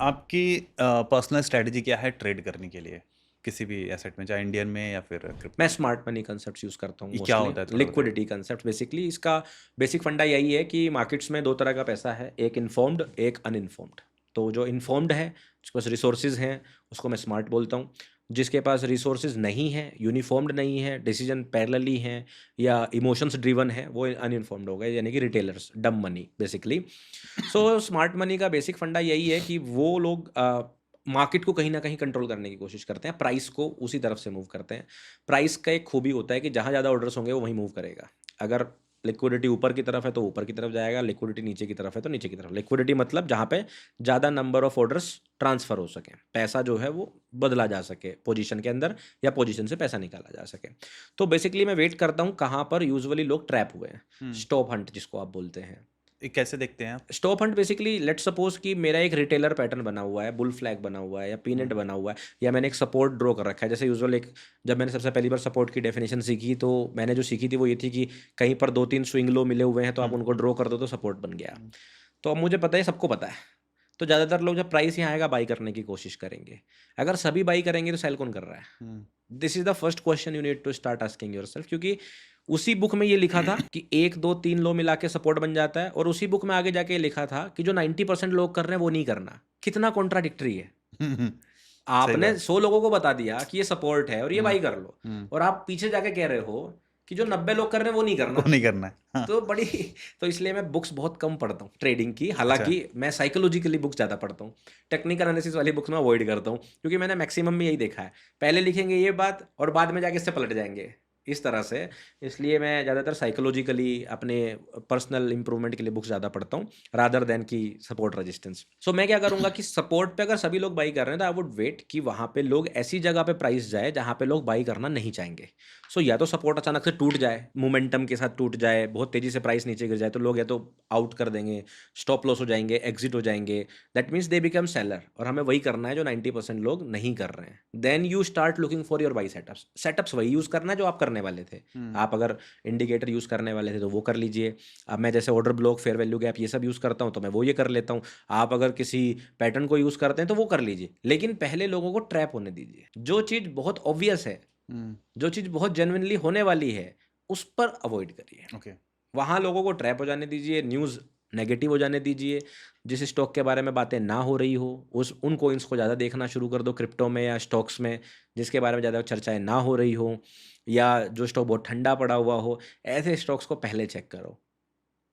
आपकी personal strategy क्या है ट्रेड करने के लिए किसी भी एसेट में, चाहे इंडियन में या फिर मैं क्रिप्टो में? स्मार्ट मनी कंसेप्ट यूज़ करता हूँ ये क्या मोस्टली। होता है, थोड़ा बताइए। लिक्विडिटी कंसेप्ट बेसिकली इसका बेसिक फंडा यही है कि मार्केट्स में दो तरह का पैसा है, एक इन्फॉर्म्ड, एक अनइन्फॉर्म्ड। तो जो इन्फॉर्म्ड है, जिसके पास रिसोर्सेज हैं, उसको मैं स्मार्ट बोलता हूँ। जिसके पास रिसोर्सेज नहीं है, यूनिफॉर्म्ड नहीं है, डिसीजन पैरेलली हैं या इमोशंस ड्रिवन है, वो अनइन्फॉर्म्ड हो गए, यानी कि रिटेलर्स, डम money basically. So smart money का बेसिक फंडा यही है कि वो लोग मार्केट को कहीं ना कहीं कंट्रोल करने की कोशिश करते हैं, प्राइस को उसी तरफ से मूव करते हैं। प्राइस का एक खूबी होता है कि जहाँ ज़्यादा ऑर्डर्स होंगे वो वहीं मूव करेगा। अगर लिक्विडिटी ऊपर की तरफ है तो ऊपर की तरफ जाएगा, लिक्विडिटी नीचे की तरफ है तो नीचे की तरफ। लिक्विडिटी मतलब जहाँ पे ज़्यादा नंबर ऑफ ऑर्डर्स ट्रांसफ़र हो सके, पैसा जो है वो बदला जा सके पोजीशन के अंदर, या पोजीशन से पैसा निकाला जा सके। तो बेसिकली मैं वेट करता हूँ कहाँ पर यूजुअली लोग ट्रैप हुए हैं। हम्म। स्टॉप हंट जिसको आप बोलते हैं। ये कैसे देखते हैं आप? Stop Hunt basically let suppose कि मेरा एक रिटेलर पैटर्न बना हुआ है, बुल फ्लैग बना हुआ है या पीनट हम्म। बना हुआ है, या मैंने एक सपोर्ट ड्रॉ कर रखा है। जैसे यूजुअल एक, जब मैंने सबसे पहली बार सपोर्ट की डेफिनेशन सीखी तो मैंने जो सीखी थी वो ये थी कि कहीं पर दो तीन स्विंग लो मिले हुए हैं तो आप हम्म। उनको ड्रॉ कर दो तो सपोर्ट बन गया। हम्म। तो अब मुझे पता है, सबको पता है, तो ज़्यादातर लोग जब प्राइस यहाँ आएगा बाई करने की कोशिश करेंगे। अगर सभी बाई करेंगे तो सेल कौन कर रहा है? Hmm. This is the first question you need to start asking yourself, क्योंकि उसी बुक में ये लिखा था कि एक दो तीन लो मिला के सपोर्ट बन जाता है, और उसी बुक में आगे जाके लिखा था कि जो 90% लोग कर रहे हैं वो नहीं करना। कितना कॉन्ट्राडिक्टरी है। हम्म। सही आपने बात। 100 लोगों को बता दिया कि ये सपोर्ट है और ये हम्म। बाई कर लो, हम्म। और आप पीछे जाके कह रहे हो कि जो 90 लोग कर रहे हैं वो नहीं करना। वो नहीं करना है, हाँ। तो बड़ी तो इसलिए मैं बुक्स बहुत कम पढ़ता हूँ ट्रेडिंग की। अच्छा। हालांकि मैं साइकोलॉजिकली बुक्स ज़्यादा पढ़ता हूँ। टेक्निकल एनालिसिस वाली बुक्स मैं अवॉइड करता हूँ, क्योंकि मैंने मैक्सिमम में यही देखा है, पहले लिखेंगे ये बात और बाद में जाके इससे पलट जाएंगे, इस तरह से। इसलिए मैं ज़्यादातर साइकोलॉजिकली अपने पर्सनल इंप्रूवमेंट के लिए बुक्स ज़्यादा पढ़ता हूँ, रादर देन की सपोर्ट रेजिस्टेंस। सो मैं क्या करूँगा कि सपोर्ट पे अगर सभी लोग बाई कर रहे हैं तो आई वुड वेट कि वहाँ पे लोग ऐसी जगह पे प्राइस जाए जहाँ पे लोग बाई करना नहीं चाहेंगे। सो या तो सपोर्ट अचानक से टूट जाए, मोमेंटम के साथ टूट जाए, बहुत तेज़ी से प्राइस नीचे गिर जाए, तो लोग या तो आउट कर देंगे, स्टॉप लॉस हो जाएंगे, एग्जिट हो जाएंगे। That means they become seller, और हमें वही करना है जो 90% लोग नहीं कर रहे हैं। Then you start looking for your buy setups. Setups वही यूज़ करना है जो आप करने वाले थे। हम्म। आप अगर इंडिकेटर यूज़ करने वाले थे तो वो कर लीजिए। अब मैं जैसे order block, fair value gap, ये सब यूज़ करता हूँ तो मैं वो ये कर लेता हूँ। आप अगर किसी पैटर्न को यूज़ करते हैं तो वो कर लीजिए, लेकिन पहले लोगों को ट्रैप होने दीजिए। जो चीज़ बहुत ऑब्वियस है, हम्म। जो चीज़ बहुत जेन्युइनली होने वाली है, उस पर अवॉइड करिए। ओके। वहाँ लोगों को ट्रैप हो जाने दीजिए, न्यूज़ नेगेटिव हो जाने दीजिए। जिस स्टॉक के बारे में बातें ना हो रही हो, उस उन कॉइन्स को ज़्यादा देखना शुरू कर दो, क्रिप्टो में या स्टॉक्स में जिसके बारे में ज़्यादा चर्चाएँ ना हो रही हो, या जो स्टॉक बहुत ठंडा पड़ा हुआ हो, ऐसे स्टॉक्स को पहले चेक करो।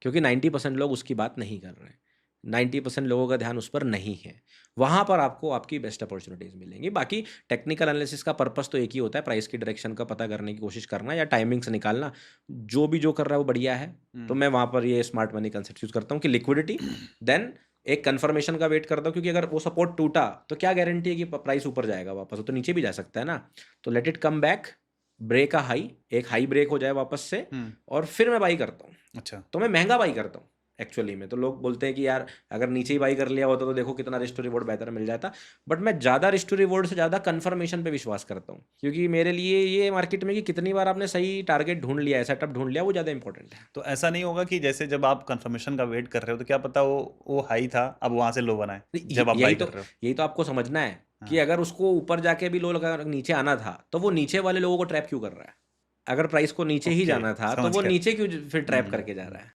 क्योंकि 90% लोग उसकी बात नहीं कर रहे हैं। 90% लोगों का ध्यान उस पर नहीं है। वहाँ पर आपको आपकी बेस्ट अपॉर्च्युनिटीज़ मिलेंगी। बाकी टेक्निकल एनालिसिस का पर्पस तो एक ही होता है, प्राइस की डायरेक्शन का पता करने की कोशिश करना या टाइमिंग्स निकालना। जो भी जो कर रहा है वो बढ़िया है। तो हम्म। मैं वहाँ पर ये स्मार्ट मनी कंसेप्ट यूज़ करता हूँ कि लिक्विडिटी, देन एक कन्फर्मेशन का वेट करता हूँ, क्योंकि अगर वो सपोर्ट टूटा तो क्या गारंटी है कि प्राइस ऊपर जाएगा वापस? वो तो नीचे भी जा सकता है ना। तो let it come back, break a high, एक हाई ब्रेक हो जाए वापस से, हम्म। और फिर मैं बाई करता हूँ। अच्छा। तो मैं महंगा बाई करता हूँ एक्चुअली में। तो लोग बोलते हैं कि यार अगर नीचे ही बाई कर लिया होता तो देखो कितना रिस्क टू रिवॉर्ड बेहतर मिल जाता। बट मैं ज़्यादा रिस्क टू रिवॉर्ड से ज़्यादा कंफर्मेशन पे विश्वास करता हूँ, क्योंकि मेरे लिए ये मार्केट में कि कितनी बार आपने सही टारगेट ढूंढ लिया है, सेटअप ढूंढ लिया, वो ज़्यादा इंपॉर्टेंट है। तो ऐसा नहीं होगा कि जैसे जब आप कंफर्मेशन का वेट कर रहे हो तो क्या पता वो हाई था, अब वहां से लो बना है जब आप यही बाई तो कर रहे हो? यही तो आपको समझना है कि हाँ। अगर उसको ऊपर जाके भी लो लगा नीचे आना था तो वो नीचे वाले लोगों को ट्रैप क्यों कर रहा है? अगर प्राइस को नीचे ही ओके, जाना था तो समझ वो गया। नीचे क्यों फिर ट्रैप हम्म। करके जा रहा है?